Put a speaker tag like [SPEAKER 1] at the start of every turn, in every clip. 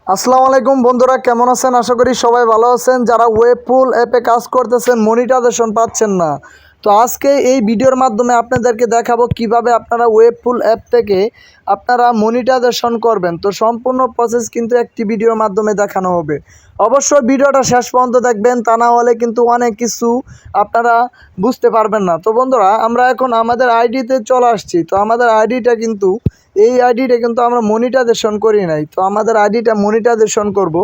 [SPEAKER 1] আসসালামু আলাইকুম বন্ধুরা, কেমন আছেন? আশা করি সবাই ভালো আছেন। যারা ওয়েবফুল অ্যাপে কাজ করতেছেন, মনিটাইজেশন পাচ্ছেন না, তো আজকে এই ভিডিওর মাধ্যমে আপনাদেরকে দেখাবো কিভাবে আপনারা ওয়েবফুল অ্যাপ থেকে আপনারা মনিটাইজেশন করবেন। তো সম্পূর্ণ প্রসেস কিন্তু একটি ভিডিওর মাধ্যমে দেখানো হবে। অবশ্যই ভিডিওটা শেষ পর্যন্ত দেখবেন, তা না হলে কিন্তু অনেক কিছু আপনারা বুঝতে পারবেন না। তো বন্ধুরা, আমরা এখন আমাদের আইডিতে চলে আসছি। তো আমাদের আইডিটা কিন্তু আমরা মনিটাইজেশন করি নাই। তো আমাদের আইডিটা মনিটাইজেশন করব।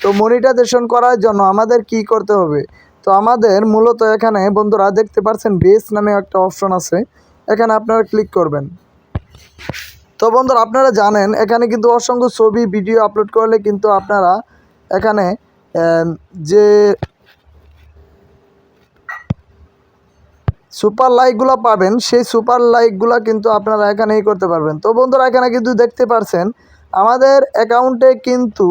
[SPEAKER 1] তো মনিটাইজেশন করার জন্য আমাদের কি করতে হবে? তো আমাদের মূলত এখানে বন্ধুরা দেখতে পাচ্ছেন বেস নামে একটা অপশন আছে, এখানে আপনারা ক্লিক করবেন। তো বন্ধুরা, আপনারা জানেন এখানে কিন্তু অসংখ্য ছবি ভিডিও আপলোড করলে কিন্তু আপনারা এখানে যে সুপার লাইকগুলো পাবেন, সেই সুপার লাইকগুলো কিন্তু আপনারা এখানেই করতে পারবেন। তো বন্ধুরা, এখানে কিন্তু দেখতে পাচ্ছেন আমাদের অ্যাকাউন্টে কিন্তু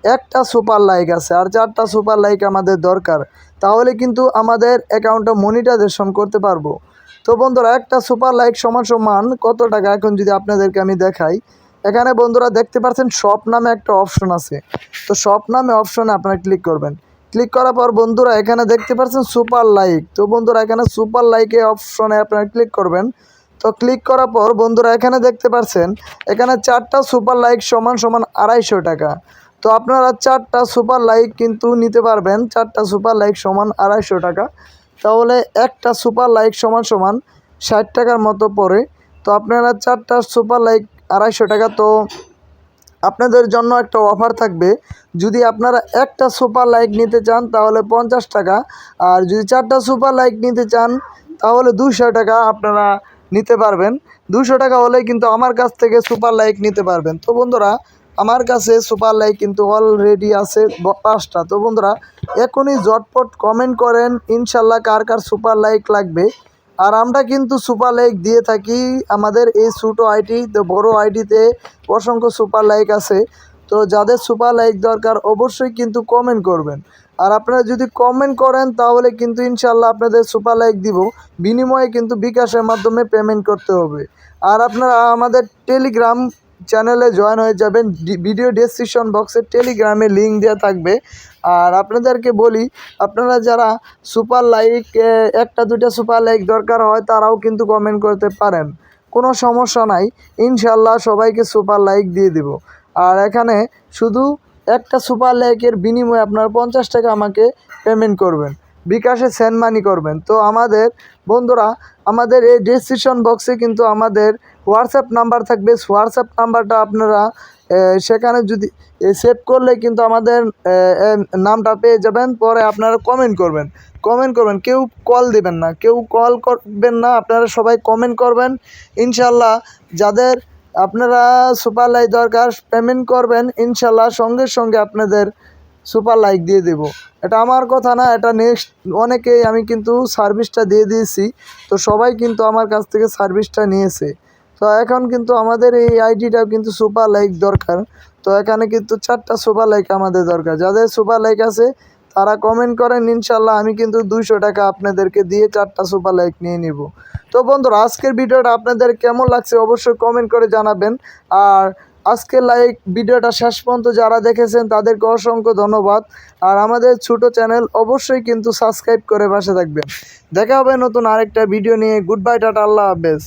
[SPEAKER 1] একটা সুপার লাইক আছে, আর 4টা সুপার লাইক আমাদের দরকার, তাহলে কিন্তু আমাদের অ্যাকাউন্টটা মনিটাইজেশন করতে পারবো। তো বন্ধুরা, একটা সুপার লাইক সমান সমান কত টাকা, এখন যদি আপনাদেরকে আমি দেখাই, এখানে বন্ধুরা দেখতে পাচ্ছেন শপ নামে একটা অপশন আছে। তো শপ নামে অপশনে আপনারা ক্লিক করবেন। ক্লিক করার পর বন্ধুরা এখানে দেখতে পাচ্ছেন সুপার লাইক। তো বন্ধুরা, এখানে সুপার লাইকে অপশনে আপনারা ক্লিক করবেন। তো ক্লিক করার পর বন্ধুরা এখানে দেখতে পাচ্ছেন এখানে 4টা সুপার লাইক সমান সমান 250 টাকা। তো আপনারা 4টা সুপার লাইক কিন্তু নিতে পারবেন। 4টা সুপার লাইক সমান 250 টাকা, তাহলে একটা সুপার লাইক সমান সমান 60 টাকার মতো পড়ে। তো আপনারা 4টা সুপার লাইক 250 টাকা। তো আপনাদের জন্য একটা অফার থাকবে, যদি আপনারা একটা সুপার লাইক নিতে চান তাহলে 50 টাকা, আর যদি 4টা সুপার লাইক নিতে চান তাহলে 200 টাকা আপনারা নিতে পারবেন। 200 টাকা হলে কিন্তু আমার কাছ থেকে সুপার লাইক নিতে পারবেন। তো বন্ধুরা, আমার কাছে সুপার লাইক কিন্তু অলরেডি আছে 5টা। তো বন্ধুরা, এখনই ঝটপট কমেন্ট করেন ইনশাল্লাহ কার কার সুপার লাইক লাগবে। আর আমরা কিন্তু সুপার লাইক দিয়ে থাকি আমাদের এই ছোটো আইডি, তো বড় আইডিতে অসংখ্য সুপার লাইক আছে। তো যাদের সুপার লাইক দরকার অবশ্যই কিন্তু কমেন্ট করবেন। আর আপনারা যদি কমেন্ট করেন তাহলে কিন্তু ইনশাল্লাহ আপনাদের সুপার লাইক দিব, বিনিময়ে কিন্তু বিকাশের মাধ্যমে পেমেন্ট করতে হবে। আর আপনারা আমাদের টেলিগ্রাম চ্যানেলে জয়েন হয়ে যাবেন, ভিডিও ডেসক্রিপশন বক্সে টেলিগ্রামে লিঙ্ক দেওয়া থাকবে। আর আপনাদেরকে বলি, আপনারা যারা সুপার লাইক 1টা 2টা সুপার লাইক দরকার হয় তারাও কিন্তু কমেন্ট করতে পারেন, কোনো সমস্যা নাই। ইনশাল্লাহ সবাইকে সুপার লাইক দিয়ে দিব। আর এখানে শুধু একটা সুপার লাইকের বিনিময়ে আপনার 50 টাকা আমাকে পেমেন্ট করবেন, বিকাশে সেন্ড মানি করবেন। তো আমাদের বন্ধুরা, আমাদের এই ডেসক্রিপশন বক্সে কিন্তু আমাদের হোয়াটসঅ্যাপ নাম্বার থাকবে। হোয়াটসঅ্যাপ নাম্বারটা আপনারা সেখানে যদি সেভ করলে কিন্তু আমাদের নামটা পেয়ে যাবেন। পরে আপনারা কমেন্ট করবেন। কেউ কল দেবেন না, কেউ কল করবেন না, আপনারা সবাই কমেন্ট করবেন। ইনশাল্লাহ যাদের আপনারা সুপার লাইক দরকার পেমেন্ট করবেন, ইনশাল্লাহ সঙ্গে সঙ্গে আপনাদের সুপার লাইক দিয়ে দেব। এটা আমার কথা না, এটা নেক্সট অনেকেই আমি কিন্তু সার্ভিসটা দিয়ে দিয়েছি। তো সবাই কিন্তু আমার কাছ থেকে সার্ভিসটা নিয়েছে। তো এখন কিন্তু আমাদের এই আইডিটাও কিন্তু সুপার লাইক দরকার। তো এখানে কিন্তু 4টা সুপার লাইক আমাদের দরকার। যাদের সুপার লাইক আছে তারা কমেন্ট করেন, ইনশাল্লাহ আমি কিন্তু 200 টাকা আপনাদেরকে দিয়ে 4টা সুপার লাইক নিয়ে নিব। তো বন্ধুরা, আজকের ভিডিওটা আপনাদের কেমন লাগছে অবশ্যই কমেন্ট করে জানাবেন। আর আজকের ভিডিওটা শেষ পর্যন্ত যারা দেখেছেন তাদেরকে অসংখ্য ধন্যবাদ। আর আমাদের ছোট চ্যানেল অবশ্যই কিন্তু সাবস্ক্রাইব করে পাশে থাকবেন। দেখা হবে নতুন আরেকটা ভিডিও নিয়ে। গুড বাই, টাটা, আল্লাহ হাফেজ।